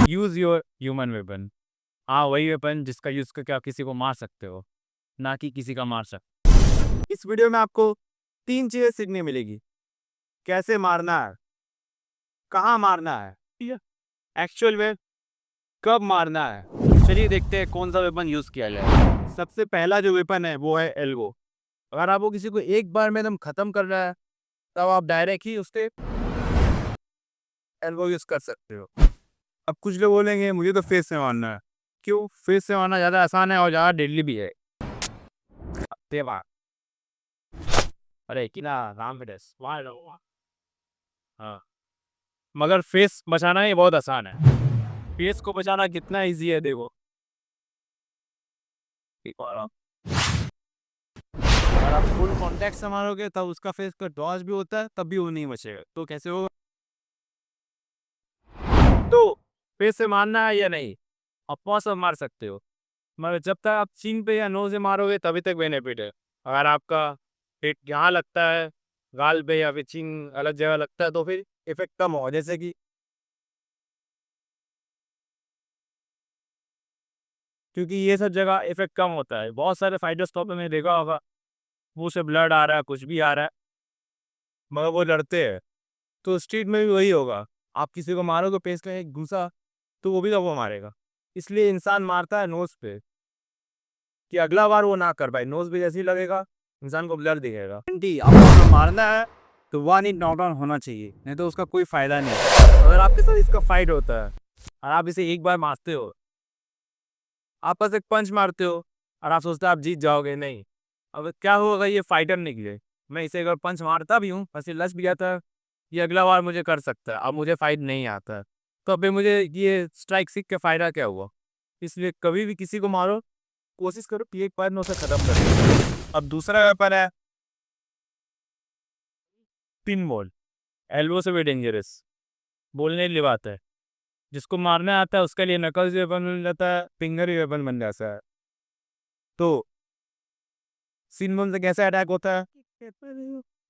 Use your human weapon. हाँ, वही weapon जिसका यूज करके आप किसी को मार सकते हो, ना कि किसी का मार सकते। इस वीडियो में आपको 3 चीजें सीखने मिलेगी। कैसे मारना है, कहाँ मारना है, एक्चुअल में कब मारना है। चलिए देखते हैं कौन सा वेपन यूज किया जाए। सबसे पहला जो वेपन है वो है एल्बो। अगर आपको किसी को एक बार में एकदम खत्म कर रहा है, तब आप डायरेक्ट ही उससे एल्बो यूज कर सकते हो। अब कुछ लोग बोलेंगे मुझे तो फेस से मारना है। क्यों? फेस से मारना ज़्यादा आसान है और ज़्यादा डेडली भी है। तेवा अरे कि ना राम विदेश मार लो। हाँ, मगर फेस बचाना ही बहुत आसान है। फेस को बचाना कितना इजी है देखो। अगर आप फुल कॉन्टैक्ट से मारोगे तब उसका फेस का डॉज भी होता है, तब भी वो नहीं बचेगा। तो कैसे होगा? तो फेस से मारना है या नहीं, आप पाँव से मार सकते हो, मगर जब तक आप चिन पे या नोज से मारोगे तभी तक बेनिफिट है। अगर आपका हिट यहाँ लगता है, गाल पे या फिर चिन अलग जगह लगता है, तो फिर इफेक्ट कम होगा। जैसे कि क्योंकि ये सब जगह इफेक्ट कम होता है। बहुत सारे फाइटर्स तो आपने देखा होगा, मुंह से ब्लड आ रहा है, कुछ भी आ रहा है, मगर वो लड़ते हैं। तो स्ट्रीट में भी वही होगा। आप किसी को मारोगे पेस का एक घूसा, तो वो भी तो वो मारेगा। इसलिए इंसान मारता है नोज पे, कि अगला बार वो ना कर पाए। नोज पे जैसे ही लगेगा, इंसान को ब्लड दिखेगा। आंटी, आपको अगर मारना है तो वन हिट नॉकडाउन होना चाहिए, नहीं तो उसका कोई फायदा नहीं है। अगर आपके साथ इसका फाइट होता है और आप इसे एक बार मारते हो, आप बस एक पंच मारते हो और आप सोचते हो आप जीत जाओगे, नहीं। अब क्या होगा, ये फाइटर निकले। मैं इसे अगर पंच मारता भी हूँ, बस ये लस भी जाता है, ये अगला बार मुझे कर सकता है। अब मुझे फाइट नहीं आता है, तो अभी मुझे ये स्ट्राइक सीख के फायदा क्या हुआ? इसलिए कभी भी किसी को मारो, कोशिश करो कि एक बार में उसे खत्म कर दो। अब दूसरा वेपन है पिन बॉल। एल्बो से भी डेंजरस, बोलने की बात है। जिसको मारना आता है उसके लिए नकल्स वेपन बन जाता है, फिंगर भी वेपन बन जाता है। तो सिन बोन से कैसे अटैक होता है,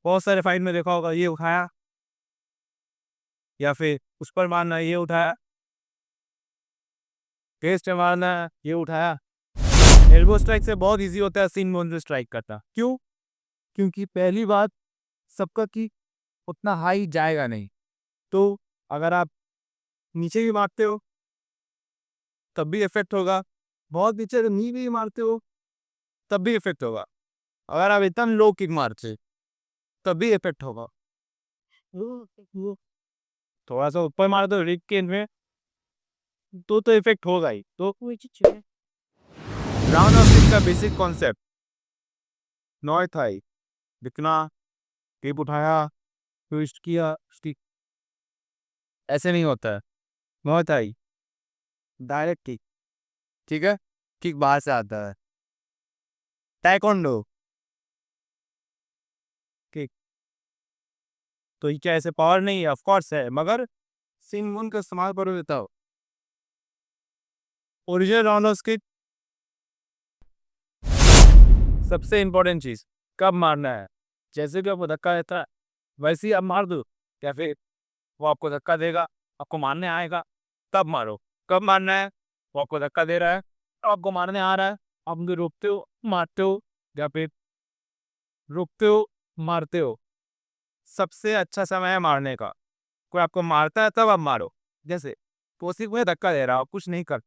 बहुत सारे फाइट में देखा होगा। ये उठाया या फिर उस पर मारना, ये उठाया, फेस पे मारना, ये उठाया। एल्बो स्ट्राइक से बहुत इजी होता है सिन बोन से स्ट्राइक करना। क्यों? क्योंकि पहली बात, सबका की उतना हाई जाएगा नहीं। तो अगर आप नीचे भी मारते हो तब भी इफेक्ट होगा, बहुत नीचे नी भी मारते हो तब भी इफेक्ट होगा। अगर आप एकदम लो किक मारते तब भी इफेक्ट होगा। थोड़ा सा ऊपर मार दो रिग के में, तो इफेक्ट होगा ही। तो राउंड ऑफ सिक्स का बेसिक कॉन्सेप्ट नॉय थाई दिखना, टेप उठाया, ट्विस्ट किया, स्टिक, ऐसे नहीं होता है। नॉय थाई डायरेक्ट किक, ठीक है, किक बाहर से आता है। टाइकोंडो किक, तो ये क्या ऐसे पावर नहीं है? ऑफ कोर्स है, मगर सिन मून का इस्तेमाल करो देता हो। ओरिजिनल राउंड ऑफ किक सबसे इंपॉर्टेंट चीज, कब मारना है। जैसे भी आपको धक्का देता है वैसे ही आप मार दो, या फिर वो आपको धक्का देगा, आपको मारने आएगा, तब मारो। कब मारना है? वो आपको धक्का दे रहा है, आपको मारने आ रहा है, आप उनको रोकते हो, मारते हो, या फिर रोकते हो, मारते हो। सबसे अच्छा समय है मारने का। कोई आपको मारता है तब आप मारो। जैसे कोसी को धक्का दे रहा हो, कुछ नहीं कर,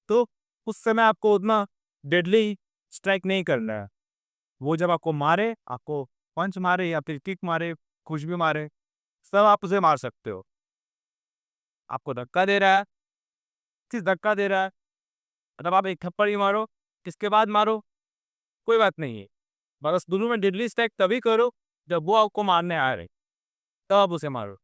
तो उस समय आपको उतना डेडली स्ट्राइक नहीं करना है। वो जब आपको मारे, आपको पंच मारे या फिर किक मारे, कुछ भी मारे, सब आप उसे मार सकते हो। आपको धक्का दे रहा है, किस धक्का दे रहा है, मतलब आप एक थप्पड़ ही मारो, किसके बाद मारो, कोई बात नहीं है। बस दोनों में डेडली स्ट्राइक तभी करो जब वो आपको मारने आ रहे, तब आप उसे मारो।